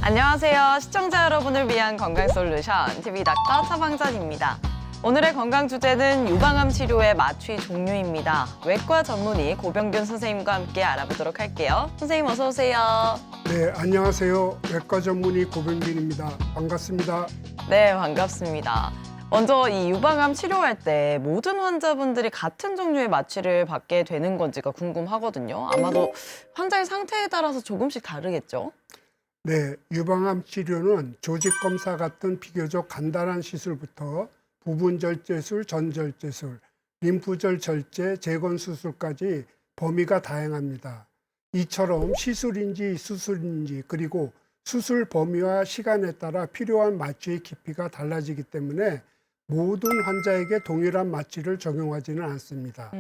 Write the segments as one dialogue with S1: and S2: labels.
S1: 안녕하세요. 시청자 여러분을 위한 건강솔루션 TV 닥터 차방전입니다. 오늘의 건강 주제는 유방암 치료의 마취 종류입니다. 외과 전문의 고병균 선생님과 함께 알아보도록 할게요. 선생님 어서 오세요.
S2: 네, 안녕하세요. 외과 전문의 고병균입니다. 반갑습니다.
S1: 네, 반갑습니다. 먼저 이 유방암 치료할 때 모든 환자분들이 같은 종류의 마취를 받게 되는 건지가 궁금하거든요. 아마도 환자의 상태에 따라서 조금씩 다르겠죠?
S2: 네, 유방암 치료는 조직 검사 같은 비교적 간단한 시술부터 부분절제술, 전절제술, 림프절 절제, 재건 수술까지 범위가 다양합니다. 이처럼 시술인지 수술인지 그리고 수술 범위와 시간에 따라 필요한 마취의 깊이가 달라지기 때문에 모든 환자에게 동일한 마취를 적용하지는 않습니다.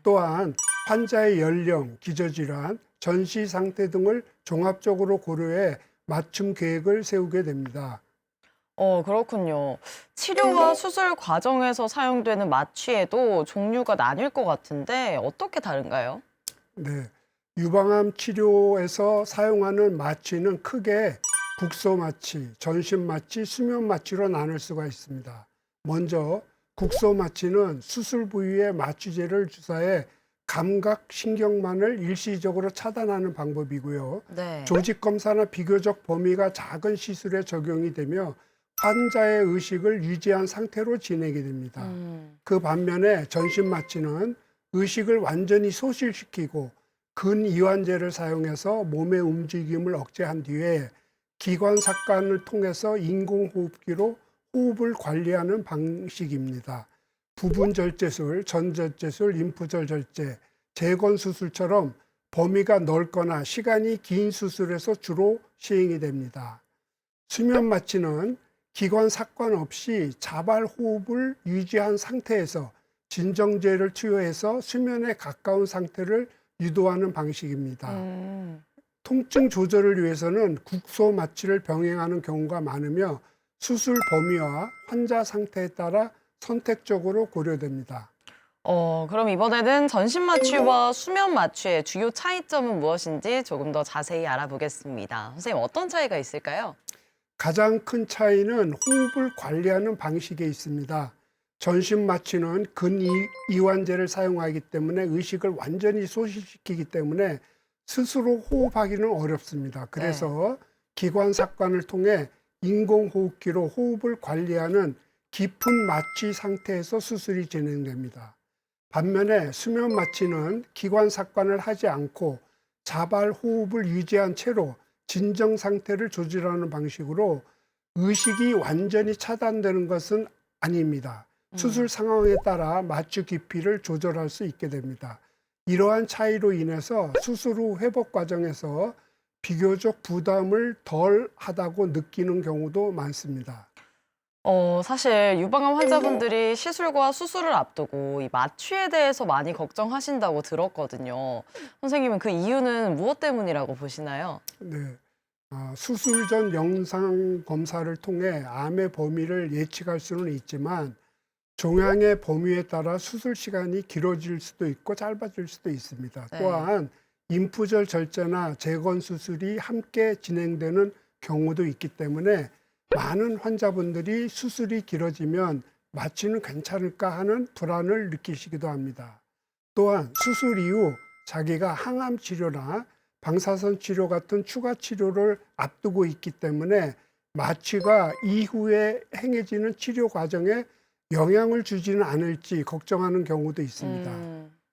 S2: 또한 환자의 연령, 기저질환, 전시 상태 등을 종합적으로 고려해 맞춤 계획을 세우게 됩니다.
S1: 그렇군요. 치료와 수술 과정에서 사용되는 마취에도 종류가 나뉠 것 같은데 어떻게 다른가요?
S2: 네, 유방암 치료에서 사용하는 마취는 크게 국소 마취, 전신 마취, 수면 마취로 나눌 수가 있습니다. 먼저 국소 마취는 수술 부위에 마취제를 주사해 감각 신경만을 일시적으로 차단하는 방법이고요.
S1: 네.
S2: 조직 검사나 비교적 범위가 작은 시술에 적용이 되며 환자의 의식을 유지한 상태로 진행이 됩니다. 그 반면에 전신 마취는 의식을 완전히 소실시키고 근이완제를 사용해서 몸의 움직임을 억제한 뒤에 기관 삭관을 통해서 인공호흡기로 호흡을 관리하는 방식입니다. 부분절제술, 전절제술, 림프절 절제, 재건 수술처럼 범위가 넓거나 시간이 긴 수술에서 주로 시행이 됩니다. 수면 마취는 기관 삭관 없이 자발 호흡을 유지한 상태에서 진정제를 투여해서 수면에 가까운 상태를 유도하는 방식입니다. 통증 조절을 위해서는 국소 마취를 병행하는 경우가 많으며 수술 범위와 환자 상태에 따라 선택적으로 고려됩니다.
S1: 그럼 이번에는 전신 마취와 수면 마취의 주요 차이점은 무엇인지 조금 더 자세히 알아보겠습니다. 선생님 어떤 차이가 있을까요?
S2: 가장 큰 차이는 호흡을 관리하는 방식에 있습니다. 전신 마취는 근이완제를 사용하기 때문에 의식을 완전히 소실시키기 때문에 스스로 호흡하기는 어렵습니다. 그래서 기관 삭관을 통해 인공호흡기로 호흡을 관리하는 깊은 마취 상태에서 수술이 진행됩니다. 반면에 수면 마취는 기관 삭관을 하지 않고 자발 호흡을 유지한 채로 진정 상태를 조절하는 방식으로 의식이 완전히 차단되는 것은 아닙니다. 수술 상황에 따라 마취 깊이를 조절할 수 있게 됩니다. 이러한 차이로 인해서 수술 후 회복 과정에서 비교적 부담을 덜 하다고 느끼는 경우도 많습니다.
S1: 사실 유방암 환자분들이 시술과 수술을 앞두고 이 마취에 대해서 많이 걱정하신다고 들었거든요. 선생님은 그 이유는 무엇 때문이라고 보시나요?
S2: 네, 수술 전 영상 검사를 통해 암의 범위를 예측할 수는 있지만 종양의 범위에 따라 수술 시간이 길어질 수도 있고 짧아질 수도 있습니다.
S1: 네.
S2: 또한 림프절 절제나 재건 수술이 함께 진행되는 경우도 있기 때문에 많은 환자분들이 수술이 길어지면 마취는 괜찮을까 하는 불안을 느끼시기도 합니다. 또한 수술 이후 자기가 항암 치료나 방사선 치료 같은 추가 치료를 앞두고 있기 때문에 마취가 이후에 행해지는 치료 과정에 영향을 주지는 않을지 걱정하는 경우도 있습니다.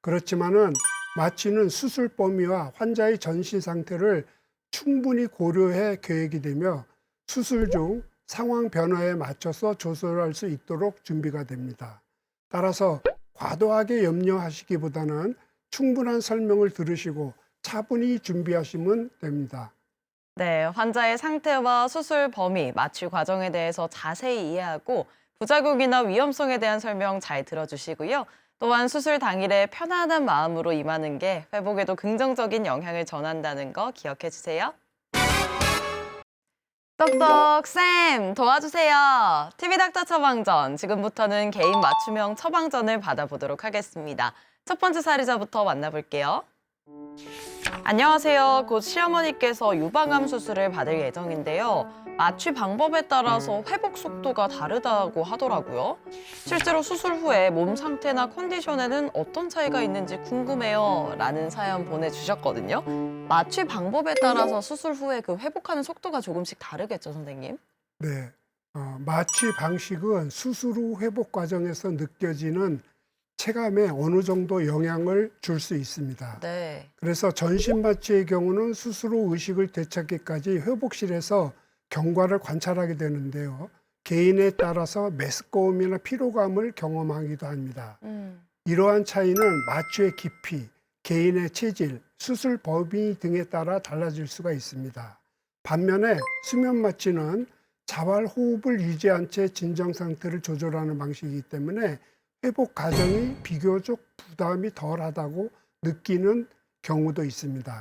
S2: 그렇지만은 마취는 수술 범위와 환자의 전신 상태를 충분히 고려해 계획이 되며 수술 중 상황 변화에 맞춰서 조절할 수 있도록 준비가 됩니다. 따라서 과도하게 염려하시기보다는 충분한 설명을 들으시고 차분히 준비하시면 됩니다.
S1: 네, 환자의 상태와 수술 범위, 마취 과정에 대해서 자세히 이해하고 부작용이나 위험성에 대한 설명 잘 들어주시고요. 또한 수술 당일에 편안한 마음으로 임하는 게 회복에도 긍정적인 영향을 전한다는 거 기억해 주세요. 똑똑 쌤 도와주세요. TV닥터 처방전, 지금부터는 개인 맞춤형 처방전을 받아보도록 하겠습니다. 첫 번째 사례자부터 만나볼게요. 안녕하세요. 곧 시어머니께서 유방암 수술을 받을 예정인데요. 마취 방법에 따라서 회복 속도가 다르다고 하더라고요. 실제로 수술 후에 몸 상태나 컨디션에는 어떤 차이가 있는지 궁금해요. 라는 사연 보내주셨거든요. 마취 방법에 따라서 수술 후에 그 회복하는 속도가 조금씩 다르겠죠, 선생님?
S2: 네, 마취 방식은 수술 후 회복 과정에서 느껴지는 체감에 어느 정도 영향을 줄 수 있습니다.
S1: 네.
S2: 그래서 전신 마취의 경우는 수술 후 의식을 되찾기까지 회복실에서 경과를 관찰하게 되는데요. 개인에 따라서 메스꺼움이나 피로감을 경험하기도 합니다. 이러한 차이는 마취의 깊이, 개인의 체질, 수술 범위 등에 따라 달라질 수가 있습니다. 반면에 수면 마취는 자활 호흡을 유지한 채 진정 상태를 조절하는 방식이기 때문에 회복 과정이 비교적 부담이 덜하다고 느끼는 경우도 있습니다.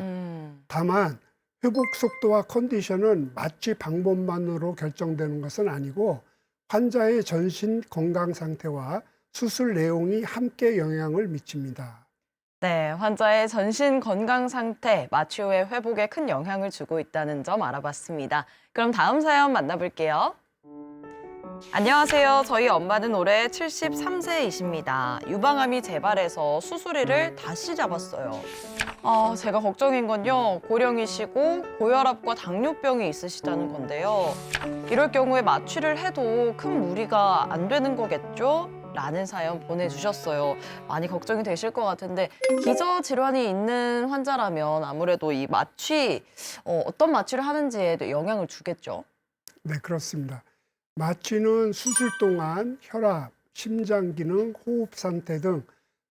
S2: 다만 회복 속도와 컨디션은 마취 방법만으로 결정되는 것은 아니고 환자의 전신 건강 상태와 수술 내용이 함께 영향을 미칩니다.
S1: 네, 환자의 전신 건강 상태, 마취 후의 회복에 큰 영향을 주고 있다는 점 알아봤습니다. 그럼 다음 사연 만나볼게요. 안녕하세요. 저희 엄마는 올해 73세이십니다. 유방암이 재발해서 수술일을 다시 잡았어요. 제가 걱정인 건요, 고령이시고 고혈압과 당뇨병이 있으시다는 건데요. 이럴 경우에 마취를 해도 큰 무리가 안 되는 거겠죠? 라는 사연 보내주셨어요. 많이 걱정이 되실 것 같은데 기저질환이 있는 환자라면 아무래도 이 마취, 어떤 마취를 하는지에도 영향을 주겠죠?
S2: 네, 그렇습니다. 마취는 수술 동안 혈압, 심장 기능, 호흡 상태 등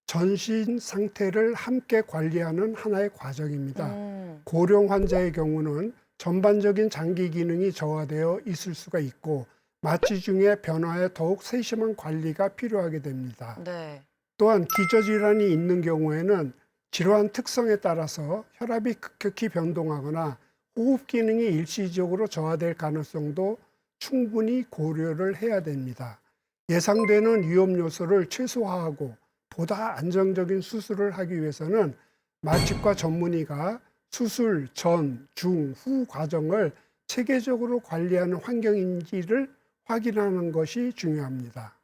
S2: 전신 상태를 함께 관리하는 하나의 과정입니다. 고령 환자의 경우는 전반적인 장기 기능이 저하되어 있을 수가 있고 마취 중에 변화에 더욱 세심한 관리가 필요하게 됩니다.
S1: 네.
S2: 또한 기저질환이 있는 경우에는 질환 특성에 따라서 혈압이 급격히 변동하거나 호흡 기능이 일시적으로 저하될 가능성도 충분히 고려를 해야 됩니다. 예상되는 위험 요소를 최소화하고 보다 안정적인 수술을 하기 위해서는 마취과 전문의가 수술 전, 중, 후 과정을 체계적으로 관리하는 환경인지를 확인하는 것이 중요합니다.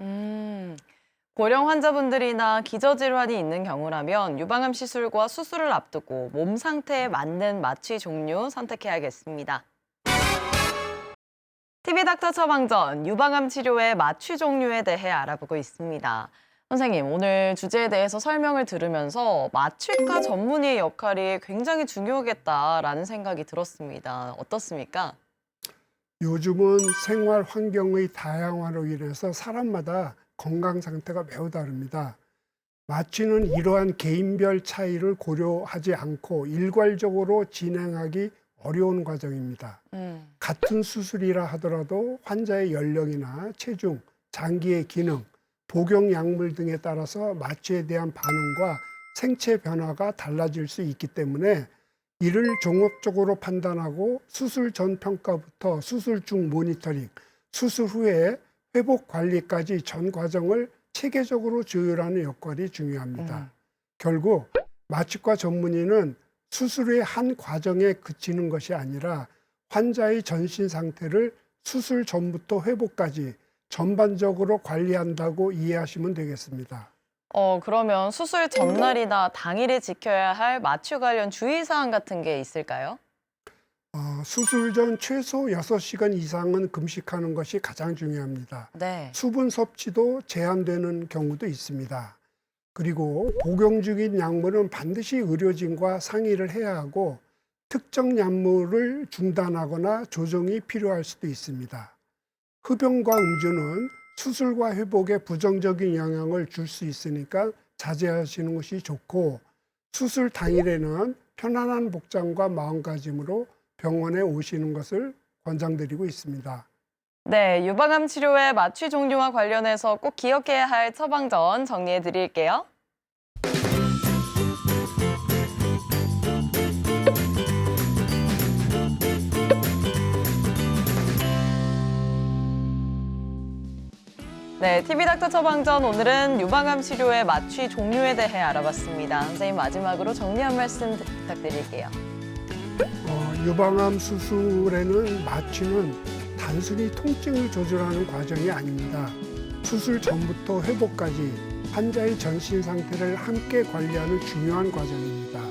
S1: 고령 환자분들이나 기저질환이 있는 경우라면 유방암 시술과 수술을 앞두고 몸 상태에 맞는 마취 종류 선택해야겠습니다. TV닥터 처방전, 유방암 치료의 마취 종류에 대해 알아보고 있습니다. 선생님, 오늘 주제에 대해서 설명을 들으면서 마취과 전문의의 역할이 굉장히 중요하겠다라는 생각이 들었습니다. 어떻습니까?
S2: 요즘은 생활 환경의 다양화로 인해서 사람마다 건강 상태가 매우 다릅니다. 마취는 이러한 개인별 차이를 고려하지 않고 일괄적으로 진행하기 어려운 과정입니다. 같은 수술이라 하더라도 환자의 연령이나 체중, 장기의 기능, 복용 약물 등에 따라서 마취에 대한 반응과 생체 변화가 달라질 수 있기 때문에 이를 종합적으로 판단하고 수술 전 평가부터 수술 중 모니터링, 수술 후에 회복 관리까지 전 과정을 체계적으로 조율하는 역할이 중요합니다. 결국 마취과 전문의는 수술의 한 과정에 그치는 것이 아니라 환자의 전신 상태를 수술 전부터 회복까지 전반적으로 관리한다고 이해하시면 되겠습니다.
S1: 그러면 수술 전날이나 당일에 지켜야 할 마취 관련 주의사항 같은 게 있을까요?
S2: 수술 전 최소 6시간 이상은 금식하는 것이 가장 중요합니다.
S1: 네.
S2: 수분 섭취도 제한되는 경우도 있습니다. 그리고 복용 중인 약물은 반드시 의료진과 상의를 해야 하고 특정 약물을 중단하거나 조정이 필요할 수도 있습니다. 흡연과 음주는 수술과 회복에 부정적인 영향을 줄 수 있으니까 자제하시는 것이 좋고 수술 당일에는 편안한 복장과 마음가짐으로 병원에 오시는 것을 권장드리고 있습니다.
S1: 네, 유방암 치료의 마취 종류와 관련해서 꼭 기억해야 할 처방전 정리해 드릴게요. 네, TV닥터 처방전 오늘은 유방암 치료의 마취 종류에 대해 알아봤습니다. 선생님 마지막으로 정리 한 말씀 부탁드릴게요.
S2: 유방암 수술에는 마취는 단순히 통증을 조절하는 과정이 아닙니다. 수술 전부터 회복까지 환자의 전신 상태를 함께 관리하는 중요한 과정입니다.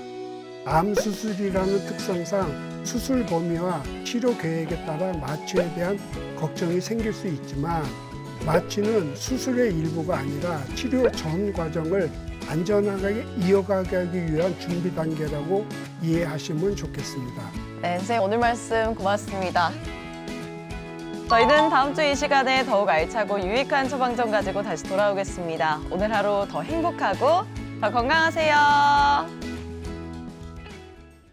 S2: 암 수술이라는 특성상 수술 범위와 치료 계획에 따라 마취에 대한 걱정이 생길 수 있지만 마취는 수술의 일부가 아니라 치료 전 과정을 안전하게 이어가기 위한 준비 단계라고 이해하시면 좋겠습니다.
S1: 네, 선생님 오늘 말씀 고맙습니다. 저희는 다음 주 이 시간에 더욱 알차고 유익한 처방전 가지고 다시 돌아오겠습니다. 오늘 하루 더 행복하고 더 건강하세요.